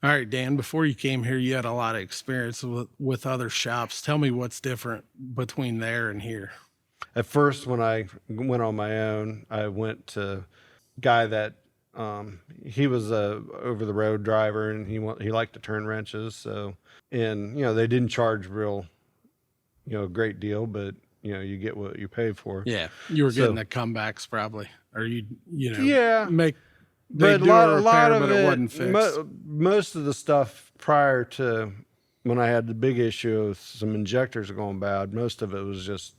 All right, Dan, before you came here, you had a lot of experience with other shops. Tell me what's different between there and here. At first, when I went on my own, I went to a guy that he was a over the road driver, and he liked to turn wrenches. So, and they didn't charge real great deal, but you get what you pay for. Yeah, you were getting So the comebacks probably, or yeah, make they but do a a lot repair, of but it wasn't fixed. most of the stuff prior to when I had the big issue of some injectors going bad, most of it was just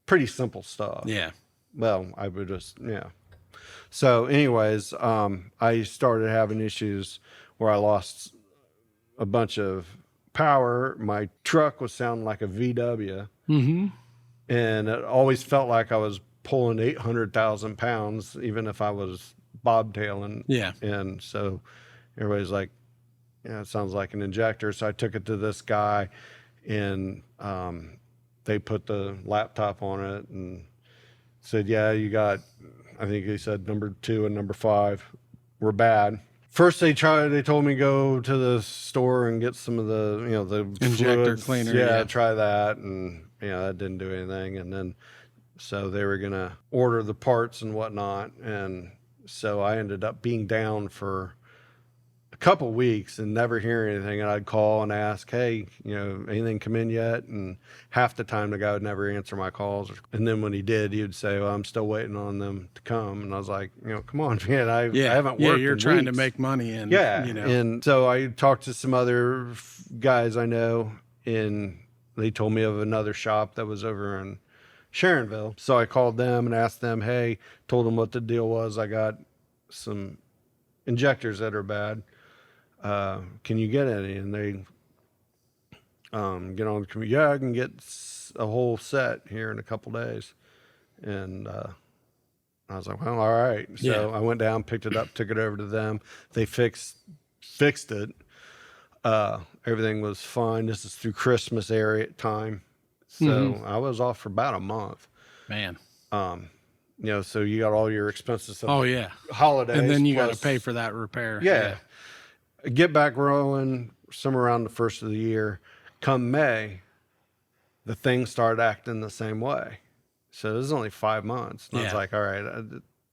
pretty simple stuff. Yeah, Well, I would just So, anyways, I started having issues where I lost a bunch of power. My truck was sounding like a VW, mm-hmm. and it always felt like I was pulling 800,000 pounds, even if I was bobtailing. Yeah, And so everybody's like, it sounds like an injector. So I took it to this guy, and they put the laptop on it and said, yeah, you got, I think he said number 2 and number 5 were bad. First they told me go to the store and get some of the, the injector fluids. cleaner. Yeah, try that. And, that didn't do anything. And then, so they were going to order the parts and whatnot. And so I ended up being down for a couple weeks and never hearing anything. And I'd call and ask, hey, anything come in yet? And half the time the guy would never answer my calls. And then when he did, he would say, well, I'm still waiting on them to come. And I was like, come on, man, I haven't worked. Yeah, you're in trying weeks. to make money. And, yeah. And so I talked to some other guys I know, and they told me of another shop that was over in Sharonville. So I called them and asked them, hey, told them what the deal was. I got some injectors that are bad. Can you get any? And they get on the computer. Yeah, I can get a whole set here in a couple days. And I was like, well, all right. So I went down, picked it up, took it over to them. They fixed it. Everything was fine. This is through Christmas area time. So I was off for about a month. Man. So you got all your expenses. Oh yeah. Holidays. And then you got to pay for that repair. Yeah. Get back rolling somewhere around the first of the year. Come May, the thing started acting the same way. So this is only 5 months. And I was like, all right.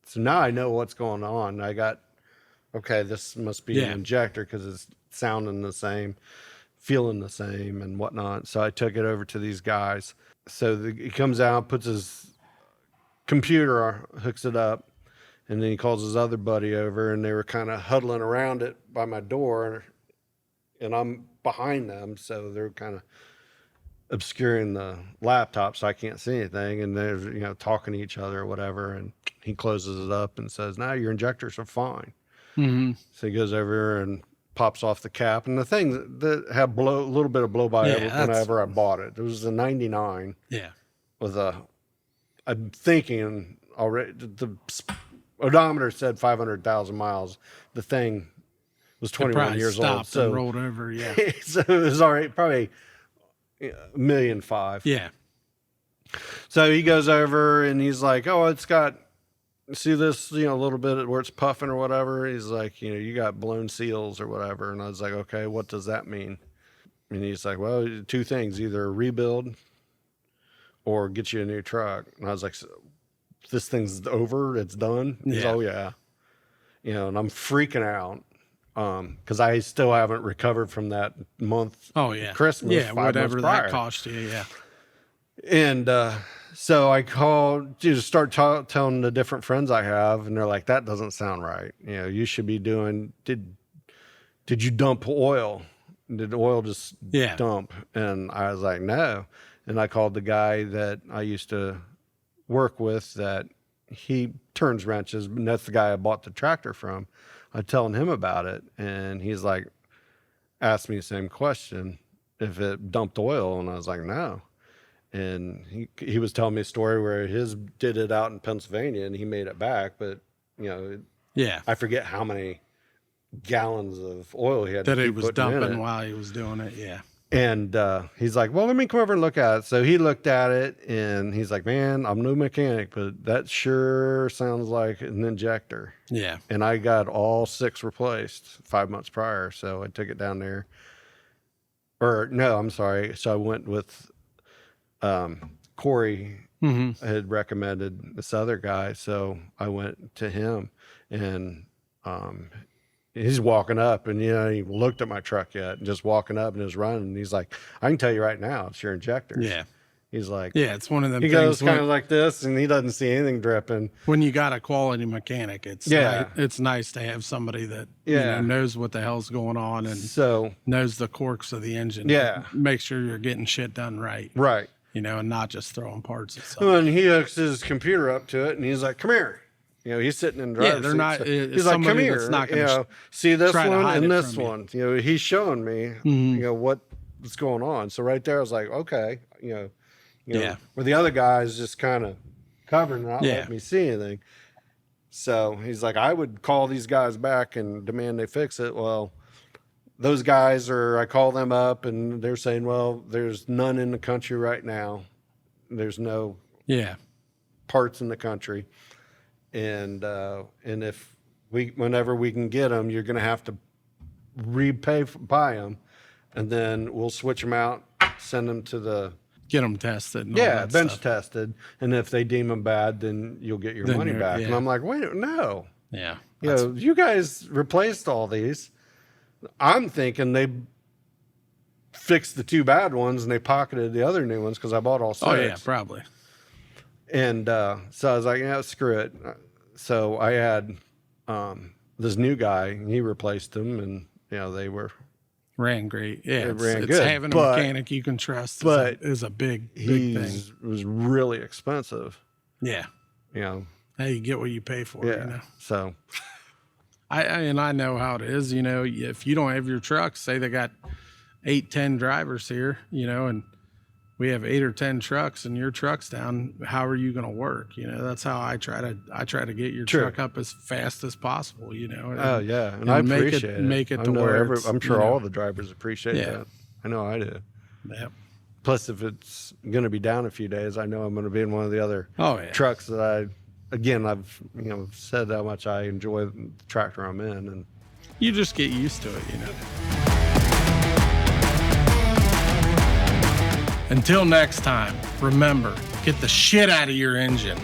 So now I know what's going on. I got, okay, this must be an injector because it's sounding the same, feeling the same and whatnot. So I took it over to these guys. So he comes out, puts his computer, hooks it up. And then he calls his other buddy over, and they were kind of huddling around it by my door, and I'm behind them, so they're kind of obscuring the laptop, so I can't see anything. And they're talking to each other or whatever. And he closes it up and says, "Now your injectors are fine." Mm-hmm. So he goes over and pops off the cap, and the thing that had a little bit of blow by whenever I bought it. It was a '99. Yeah. With I'm thinking already the odometer said 500,000 miles. The thing was 21 years old. So and rolled over. Yeah. So it was all right. Probably $1.5 million. Yeah. So he goes over and he's like, oh, it's got, see this, a little bit where it's puffing or whatever. He's like, you got blown seals or whatever. And I was like, okay, what does that mean? And he's like, well, 2 things, either rebuild or get you a new truck. And I was like, this thing's over, it's done. He's, oh yeah. And I'm freaking out. Cause I still haven't recovered from that month. Oh yeah. Christmas. Yeah. Whatever that cost you. Yeah. And, so I called to start telling the different friends I have, and they're like, that doesn't sound right. You should be doing, did you dump oil? Did oil just dump? And I was like, no. And I called the guy that I used to work with that he turns wrenches, and that's the guy I bought the tractor from. I telling him about it, and he's like, asked me the same question, if it dumped oil, and I was like, no. And he was telling me a story where his did it out in Pennsylvania, and he made it back, but I forget how many gallons of oil he had that to he keep was dumping while he was doing it. Yeah. And he's like, well, let me come over and look at it. So he looked at it and he's like, man, I'm no mechanic, but that sure sounds like an injector. Yeah. And I got all 6 replaced 5 months prior. So I took it down there. Or no, I'm sorry. So I went with Corey had recommended this other guy. So I went to him, and he's walking up, and he looked at my truck yet, and just walking up and just running. And he's like, I can tell you right now, it's your injectors. Yeah. He's like, Yeah, it's one of them he things goes kind of like this, and he doesn't see anything dripping. when you got a quality mechanic, it's it's nice to have somebody that knows what the hell's going on and So knows the quirks of the engine. Yeah. Make sure you're getting shit done right. right. And not just throwing parts at something. And he hooks his computer up to it, and he's like, come here. He's sitting in the driver's they're seat, not. so It's he's like, come somebody here. that's not gonna See this try to one hide and it this from you. one. He's showing me, what's going on. So right there, I was like, okay, Yeah. Where the other guy is just kind of covering, not Yeah. letting me see anything. So he's like, I would call these guys back and demand they fix it. Well, those guys I call them up, and they're saying, well, there's none in the country right now. There's no Yeah. parts in the country, and if whenever we can get them, you're going to have to buy them, and then we'll switch them out, send them to the Get them tested. And all that bench stuff. tested, and if they deem them bad, then you'll get your money back. And I'm like, wait, no, Yeah. you guys replaced all these. I'm thinking they fixed the 2 bad ones and they pocketed the other new ones because I bought all 6. Oh yeah, probably. And so I was like, yeah, screw it. So I had this new guy, and he replaced them, and they Ran great. Yeah, it's ran good, having a but- mechanic you can trust but is a big he thing. was really expensive. Yeah. Hey, you get what you pay for. Yeah. So I know how it is. If you don't have your truck, say they got 8-10 drivers here, and we have 8 or 10 trucks, and your truck's down. How are you going to work? That's how I try to get your True. truck up as fast as possible. And, oh yeah, and I make appreciate it. Make it I to know where it's, I'm sure all the drivers appreciate Yeah. that. I know I do. Yep. Plus, if it's going to be down a few days, I know I'm going to be in one of the other Oh yeah. trucks that I've said how much I enjoy the tractor I'm in, and You just get used to it. Until next time, remember, get the shit out of your engine.